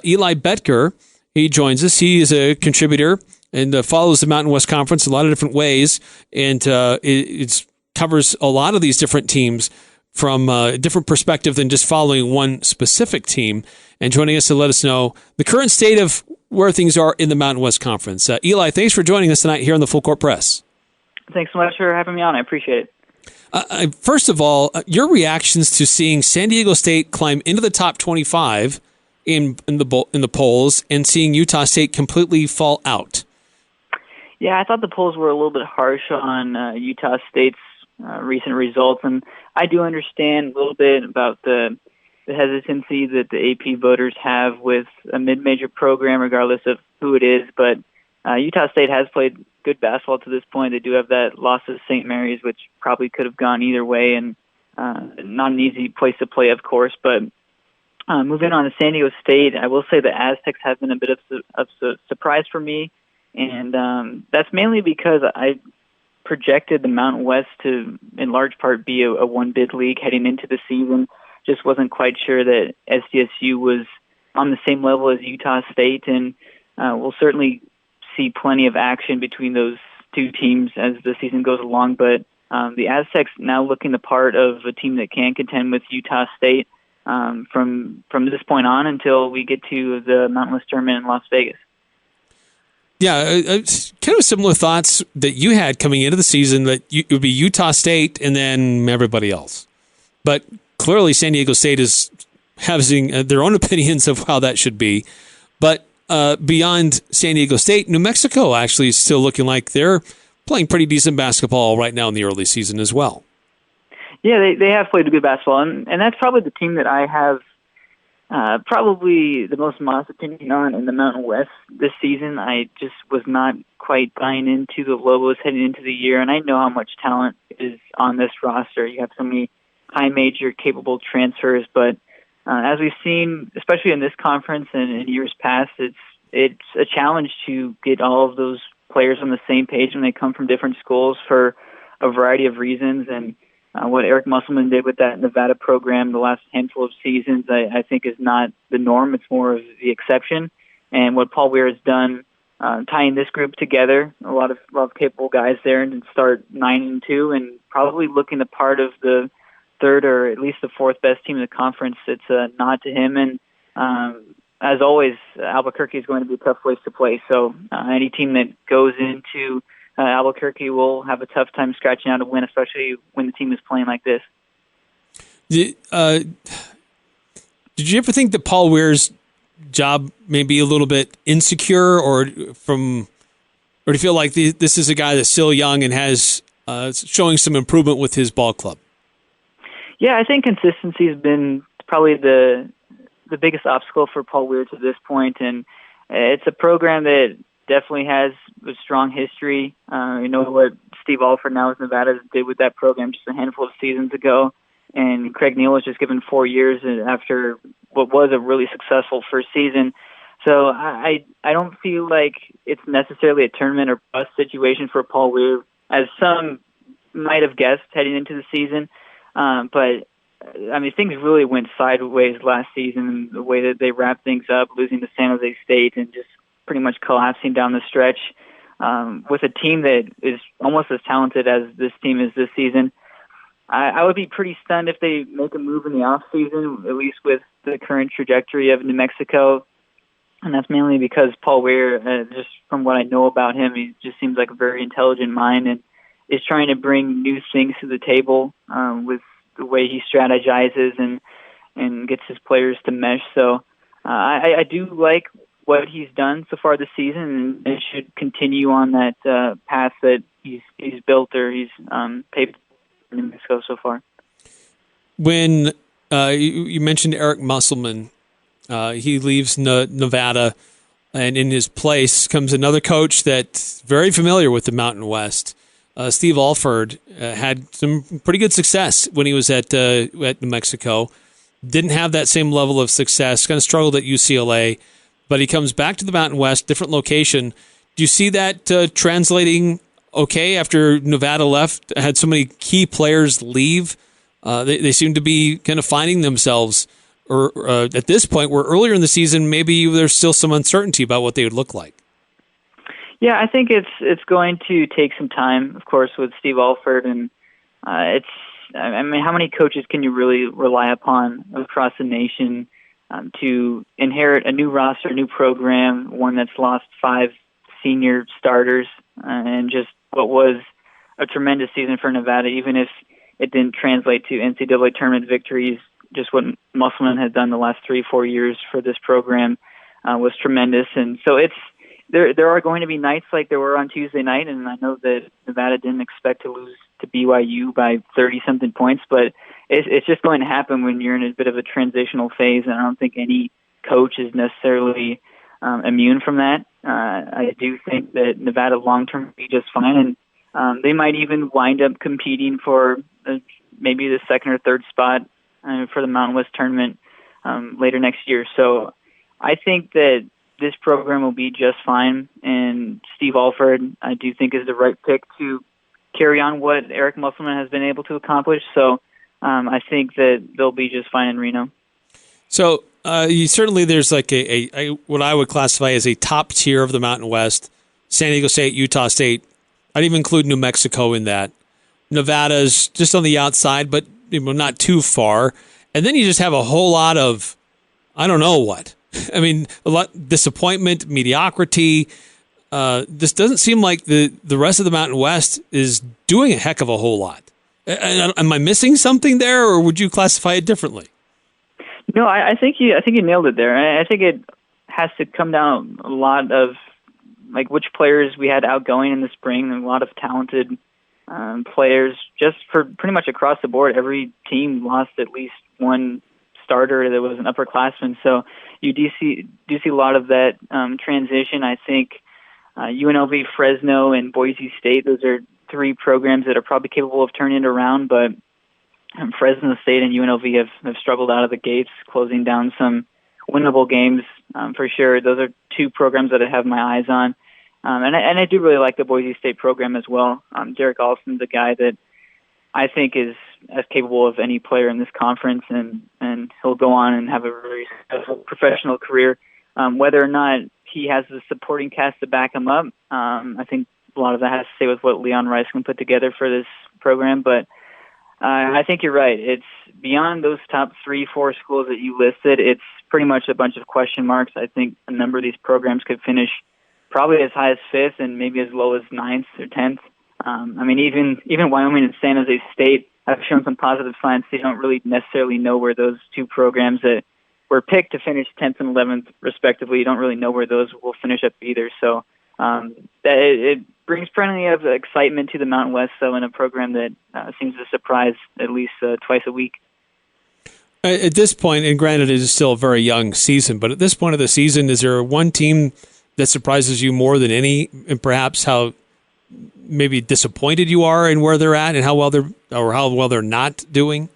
Eli Boettger, he joins us. He is a contributor and follows the Mountain West Conference in a lot of different ways, and it covers a lot of these different teams from a different perspective than just following one specific team. And joining us to let us know the current state of where things are in the Mountain West Conference. Eli, thanks for joining us tonight here on the Full Court Press. Thanks so much for having me on. I appreciate it. First of all, your reactions to seeing San Diego State climb into the top 25 in the polls and seeing Utah State completely fall out. Yeah, I thought the polls were a little bit harsh on Utah State's recent results, and I do understand a little bit about the hesitancy that the AP voters have with a mid-major program, regardless of who it is. But Utah State has played good basketball to this point. They do have that loss to St. Mary's, which probably could have gone either way, and not an easy place to play, of course. But moving on to San Diego State, I will say the Aztecs have been a bit of a surprise for me, and that's mainly because I projected the Mountain West to, in large part, be a one-bid league heading into the season. Just wasn't quite sure that SDSU was on the same level as Utah State, and we'll certainly see plenty of action between those two teams as the season goes along. But the Aztecs now looking the part of a team that can contend with Utah State from this point on until we get to the Mountain West Tournament in Las Vegas. Yeah, kind of similar thoughts that you had coming into the season, that it would be Utah State and then everybody else. But clearly San Diego State is having their own opinions of how that should be. But beyond San Diego State, New Mexico actually is still looking like they're playing pretty decent basketball right now in the early season as well. Yeah, they have played good basketball, and that's probably the team that I have probably the most modest opinion on in the Mountain West this season. I just was not quite buying into the Lobos heading into the year, and I know how much talent is on this roster. You have so many high major capable transfers, but as we've seen, especially in this conference and in years past, it's a challenge to get all of those players on the same page when they come from different schools for a variety of reasons. And what Eric Musselman did with that Nevada program the last handful of seasons, I think is not the norm. It's more of the exception. And what Paul Weir has done, tying this group together, a lot of capable guys there, and start 9-2, and probably looking the part of the third or at least the fourth best team in the conference. It's a nod to him. And as always, Albuquerque is going to be a tough place to play. So any team that goes into Albuquerque will have a tough time scratching out a win, especially when the team is playing like this. Did you ever think that Paul Weir's job may be a little bit insecure, or do you feel like this is a guy that's still young and has showing some improvement with his ball club? Yeah, I think consistency has been probably the biggest obstacle for Paul Weir to this point, and it's a program that definitely has a strong history. You know what Steve Alford now with Nevada did with that program just a handful of seasons ago, and Craig Neal was just given 4 years after what was a really successful first season. So I don't feel like it's necessarily a tournament or bust situation for Paul Weir, as some might have guessed heading into the season. But I mean, things really went sideways last season, the way that they wrapped things up, losing to San Jose State and just pretty much collapsing down the stretch with a team that is almost as talented as this team is this season. I would be pretty stunned if they make a move in the offseason, at least with the current trajectory of New Mexico. And that's mainly because Paul Weir, just from what I know about him, he just seems like a very intelligent mind and is trying to bring new things to the table with the way he strategizes and gets his players to mesh. So I do like what he's done so far this season, and should continue on that path that he's built or he's paved in New Mexico so far. When you mentioned Eric Musselman, he leaves Nevada, and in his place comes another coach that's very familiar with the Mountain West. Steve Alford had some pretty good success when he was at New Mexico. Didn't have that same level of success, kind of struggled at UCLA, but he comes back to the Mountain West, different location. Do you see that translating okay after Nevada left, had so many key players leave? They seem to be kind of finding themselves or at this point, where earlier in the season, maybe there's still some uncertainty about what they would look like? Yeah, I think it's going to take some time, of course, with Steve Alford, and I mean, how many coaches can you really rely upon across the nation to inherit a new roster, a new program, one that's lost 5 senior starters, and just what was a tremendous season for Nevada, even if it didn't translate to NCAA tournament victories. Just what Musselman had done the last 3-4 years for this program was tremendous, and so there are going to be nights like there were on Tuesday night, and I know that Nevada didn't expect to lose to BYU by 30-something points, but it's just going to happen when you're in a bit of a transitional phase, and I don't think any coach is necessarily immune from that. I do think that Nevada long-term will be just fine, and they might even wind up competing for maybe the second or third spot for the Mountain West tournament later next year. So I think that this program will be just fine, and Steve Alford, I do think, is the right pick to carry on what Eric Musselman has been able to accomplish. So I think that they'll be just fine in Reno. So certainly there's like a what I would classify as a top tier of the Mountain West: San Diego State, Utah State. I'd even include New Mexico in that. Nevada's just on the outside, but not too far. And then you just have a whole lot of, I don't know what. I mean, a lot disappointment, mediocrity. This doesn't seem like the rest of the Mountain West is doing a heck of a whole lot. Am I missing something there, or would you classify it differently? No, I think you nailed it there. I think it has to come down a lot of like which players we had outgoing in the spring, and a lot of talented players just for pretty much across the board. Every team lost at least one starter that was an upperclassman. So you do see a lot of that transition. I think UNLV, Fresno, and Boise State, those are 3 programs that are probably capable of turning it around, but Fresno State and UNLV have struggled out of the gates, closing down some winnable games for sure. Those are 2 programs that I have my eyes on. And I do really like the Boise State program as well. Derek Alston's a guy that I think is as capable of any player in this conference, and he'll go on and have a very successful professional career. Whether or not he has the supporting cast to back him up, I think a lot of that has to say with what Leon Rice can put together for this program. But I think you're right. It's beyond those top 3-4 schools that you listed. It's pretty much a bunch of question marks. I think a number of these programs could finish probably as high as 5th and maybe as low as 9th or 10th. I mean, even Wyoming and San Jose State have shown some positive signs. They don't really necessarily know where those 2 programs that were picked to finish 10th and 11th, respectively, you don't really know where those will finish up either. So it brings plenty of excitement to the Mountain West, though, in a program that seems to surprise at least twice a week. At this point, and granted it is still a very young season, but at this point of the season, is there one team that surprises you more than any, and perhaps how maybe disappointed you are in where they're at and how well they're not doing?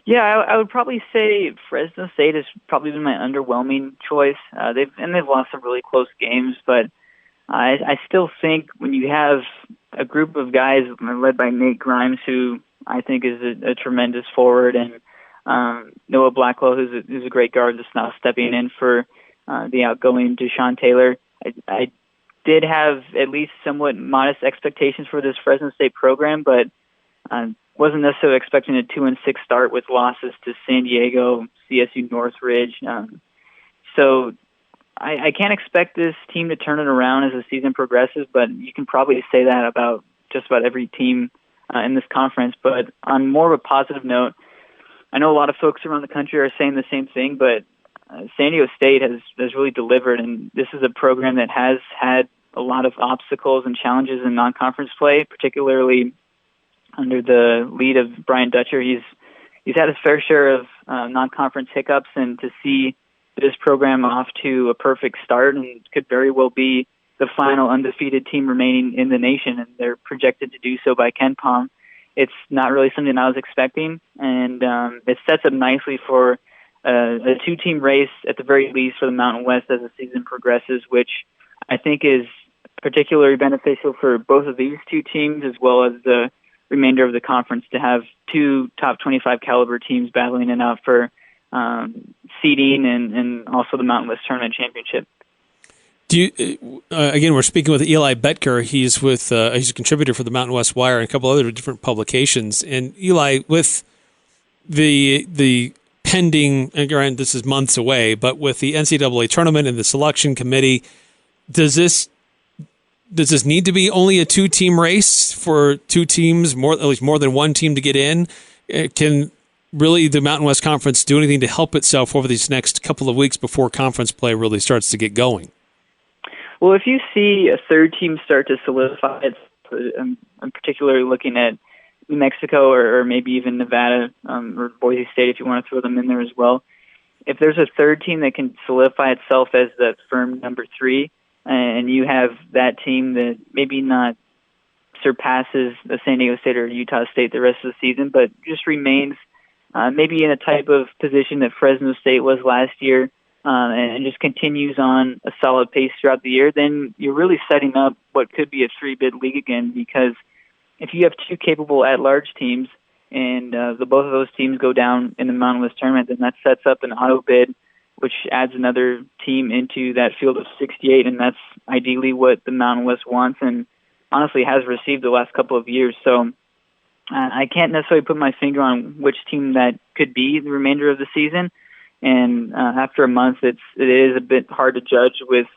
Yeah, I would probably say Fresno State has probably been my underwhelming choice. They've lost some really close games, but I still think when you have a group of guys led by Nate Grimes, who I think is a tremendous forward, and Noah Blackwell, who's a great guard that's now stepping in for the outgoing Deshaun Taylor. I did have at least somewhat modest expectations for this Fresno State program, but wasn't necessarily expecting a 2-6 start with losses to San Diego, CSU Northridge. So I can't expect this team to turn it around as the season progresses, but you can probably say that about just about every team in this conference. But on more of a positive note, I know a lot of folks around the country are saying the same thing, but San Diego State has really delivered, and this is a program that has had a lot of obstacles and challenges in non-conference play, particularly under the lead of Brian Dutcher. He's had his fair share of non-conference hiccups, and to see this program off to a perfect start and could very well be the final undefeated team remaining in the nation, and they're projected to do so by KenPom. It's not really something I was expecting, and it sets up nicely for a 2-team race at the very least for the Mountain West as the season progresses, which I think is particularly beneficial for both of these 2 teams as well as the remainder of the conference, to have 2 top 25 caliber teams battling it out for seeding and also the Mountain West Tournament Championship. Again, we're speaking with Eli Boettger. He's he's a contributor for the Mountain West Wire and a couple other different publications. And Eli, with the pending, and this is months away, but with the NCAA tournament and the selection committee, does this need to be only a 2-team race for 2 teams, at least more than one team to get in? Can really the Mountain West Conference do anything to help itself over these next couple of weeks before conference play really starts to get going? Well, if you see a third team start to solidify, I'm particularly looking at New Mexico or maybe even Nevada or Boise State if you want to throw them in there as well. If there's a third team that can solidify itself as that firm number 3, and you have that team that maybe not surpasses the San Diego State or Utah State the rest of the season, but just remains maybe in a type of position that Fresno State was last year, and just continues on a solid pace throughout the year, then you're really setting up what could be a 3-bid league again, because if you have 2 capable at-large teams and both of those teams go down in the Mountain West tournament, then that sets up an auto bid, which adds another team into that field of 68, and that's ideally what the Mountain West wants and honestly has received the last couple of years. So I can't necessarily put my finger on which team that could be the remainder of the season. And after a month, it is a bit hard to judge with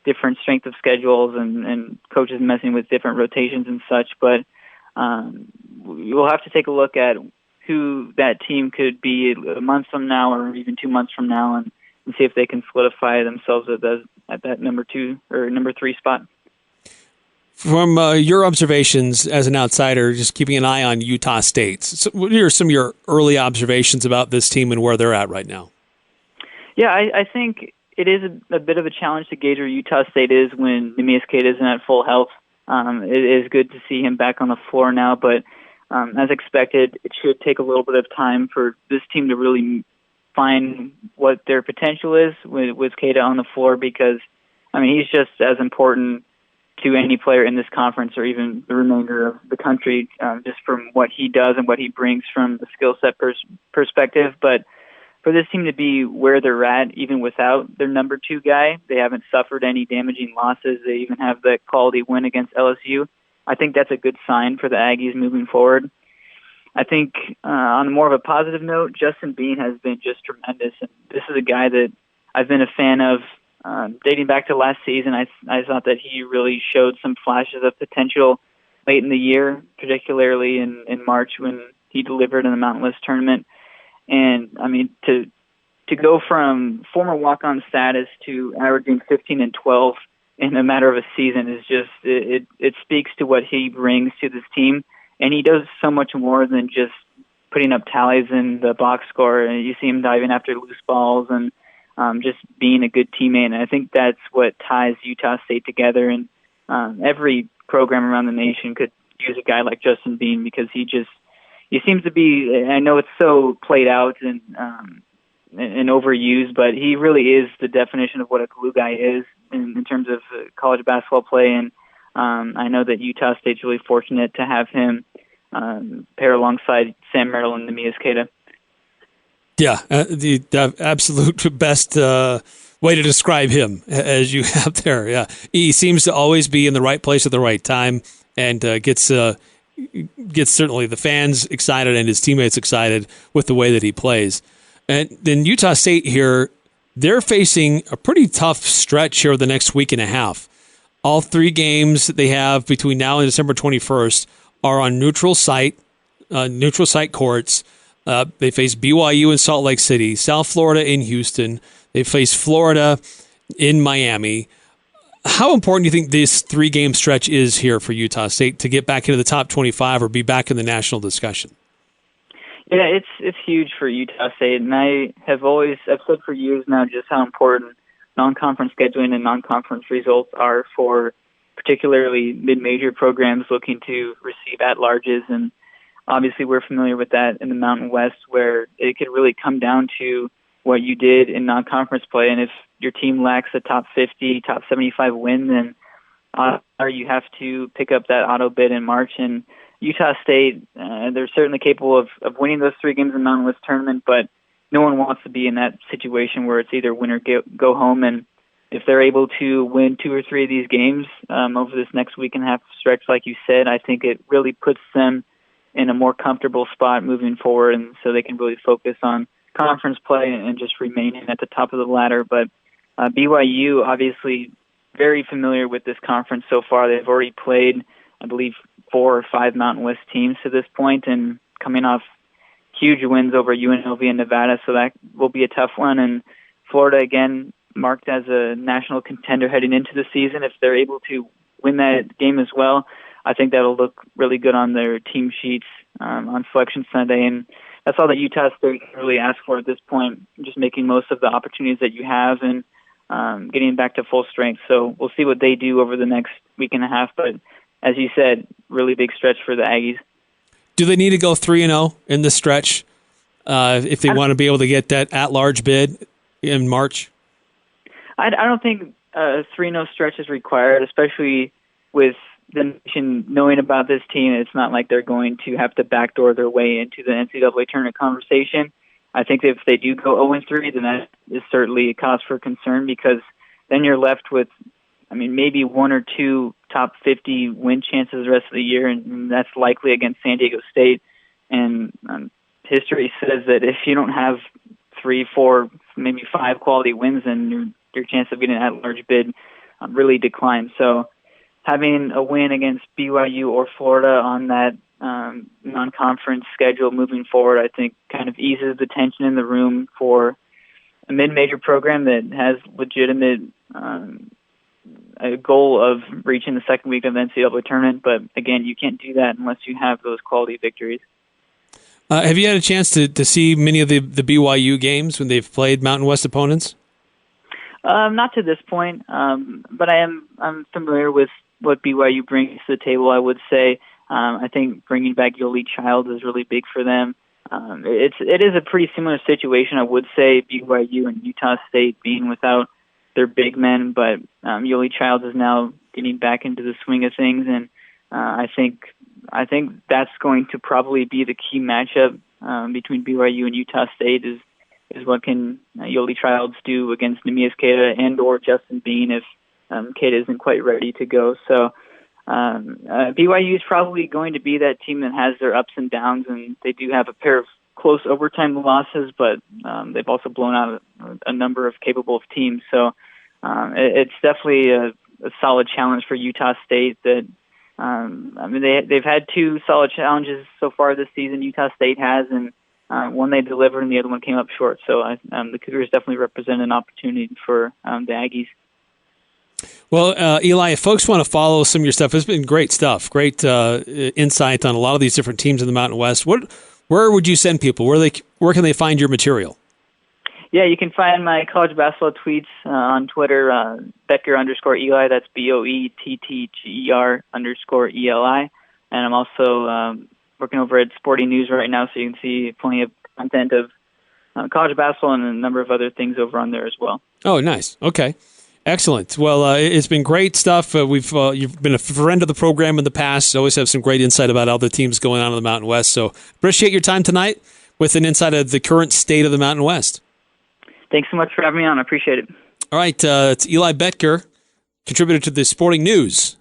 different strength of schedules and coaches messing with different rotations and such. But we'll have to take a look at who that team could be a month from now or even 2 months from now and see if they can solidify themselves at that number 2 or number 3 spot. From your observations as an outsider, just keeping an eye on Utah State, so what are some of your early observations about this team and where they're at right now? Yeah, I think it is a bit of a challenge to gauge where Utah State is when Neemias Queta isn't at full health. It is good to see him back on the floor now, but as expected, it should take a little bit of time for this team to really find what their potential is with Queta on the floor, because, I mean, he's just as important to any player in this conference or even the remainder of the country, just from what he does and what he brings from the skill set perspective. But for this team to be where they're at, even without their number 2 guy, they haven't suffered any damaging losses. They even have the quality win against LSU. I think that's a good sign for the Aggies moving forward. I think on more of a positive note, Justin Bean has been just tremendous. And this is a guy that I've been a fan of dating back to last season. I thought that he really showed some flashes of potential late in the year, particularly in March when he delivered in the Mountain West tournament. And, I mean, to go from former walk-on status to averaging 15 and 12 in a matter of a season is just, it speaks to what he brings to this team. And he does so much more than just putting up tallies in the box score. And you see him diving after loose balls and just being a good teammate. And I think that's what ties Utah State together. And every program around the nation could use a guy like Justin Bean, because he seems to be, I know it's so played out and overused, but he really is the definition of what a glue guy is in terms of college basketball play. And I know that Utah State's really fortunate to have him pair alongside Sam Merrill and Neemias Queta. Yeah, the absolute best way to describe him as you have there. Yeah, he seems to always be in the right place at the right time, and gets certainly the fans excited and his teammates excited with the way that he plays. And then Utah State here, they're facing a pretty tough stretch here the next week and a half. All 3 games that they have between now and December 21st are on neutral site courts. They face BYU in Salt Lake City, South Florida in Houston. They face Florida in Miami. How important do you think this 3-game stretch is here for Utah State to get back into the top 25 or be back in the national discussion? Yeah, it's huge for Utah State, and I've said for years now just how important non-conference scheduling and non-conference results are for particularly mid-major programs looking to receive at-larges. And obviously we're familiar with that in the Mountain West, where it could really come down to what you did in non-conference play. And if your team lacks a top 50, top 75 win, then you have to pick up that auto bid in March. And Utah State, they're certainly capable of winning those 3 games in the Mountain West tournament, but no one wants to be in that situation where it's either win or go home. And if they're able to win 2 or 3 of these games over this next week and a half stretch, like you said, I think it really puts them in a more comfortable spot moving forward, and so they can really focus on conference play and just remaining at the top of the ladder. But BYU, obviously, very familiar with this conference so far. They've already played, I believe, 4 or 5 Mountain West teams to this point, and coming off huge wins over UNLV and Nevada, so that will be a tough one. And Florida, again, marked as a national contender heading into the season. If they're able to win that game as well, I think that'll look really good on their team sheets on Selection Sunday. And that's all that Utah State can really ask for at this point, just making most of the opportunities that you have and getting back to full strength. So we'll see what they do over the next week and a half. But as you said, really big stretch for the Aggies. Do they need to go 3-0 in this stretch if they want to be able to get that at-large bid in March? I don't think a 3-0 stretch is required, especially with the nation knowing about this team. It's not like they're going to have to backdoor their way into the NCAA tournament conversation. I think if they do go 0-3, then that is certainly a cause for concern, because then you're left with, maybe 1 or 2 top 50 win chances the rest of the year, and that's likely against San Diego State. And history says that if you don't have 3, 4, maybe 5 quality wins, then your chance of getting an at-large bid really declines. So having a win against BYU or Florida on that non-conference schedule moving forward, I think kind of eases the tension in the room for a mid-major program that has legitimate a goal of reaching the second week of the NCAA tournament. But again, you can't do that unless you have those quality victories. Have you had a chance to see many of the BYU games when they've played Mountain West opponents? Not to this point, but I'm familiar with what BYU brings to the table. I would say I think bringing back Yoli Childs is really big for them. It is a pretty similar situation, I would say, BYU and Utah State being without their big men, but Yoli Childs is now getting back into the swing of things, and I think that's going to probably be the key matchup between BYU and Utah State is what can Yoli Childs do against Neemias Queta and or Justin Bean if Queta isn't quite ready to go. So BYU is probably going to be that team that has their ups and downs, and they do have a pair of close overtime losses, but they've also blown out a number of capable teams. So it's definitely a solid challenge for Utah State. That they've had 2 solid challenges so far this season. Utah State has, and one they delivered, and the other one came up short. So the Cougars definitely represent an opportunity for the Aggies. Well, Eli, if folks want to follow some of your stuff, it's been great stuff, great insight on a lot of these different teams in the Mountain West. Where would you send people? Where can they find your material? Yeah, you can find my college basketball tweets on Twitter, Boettger_Eli. That's BOETTGER_ELI. And I'm also working over at Sporting News right now, so you can see plenty of content of college basketball and a number of other things over on there as well. Oh, nice. Okay. Excellent. Well, it's been great stuff. You've been a friend of the program in the past. You always have some great insight about other teams going on in the Mountain West. So appreciate your time tonight with an insight of the current state of the Mountain West. Thanks so much for having me on. I appreciate it. All right. It's Eli Boettger, contributor to the Sporting News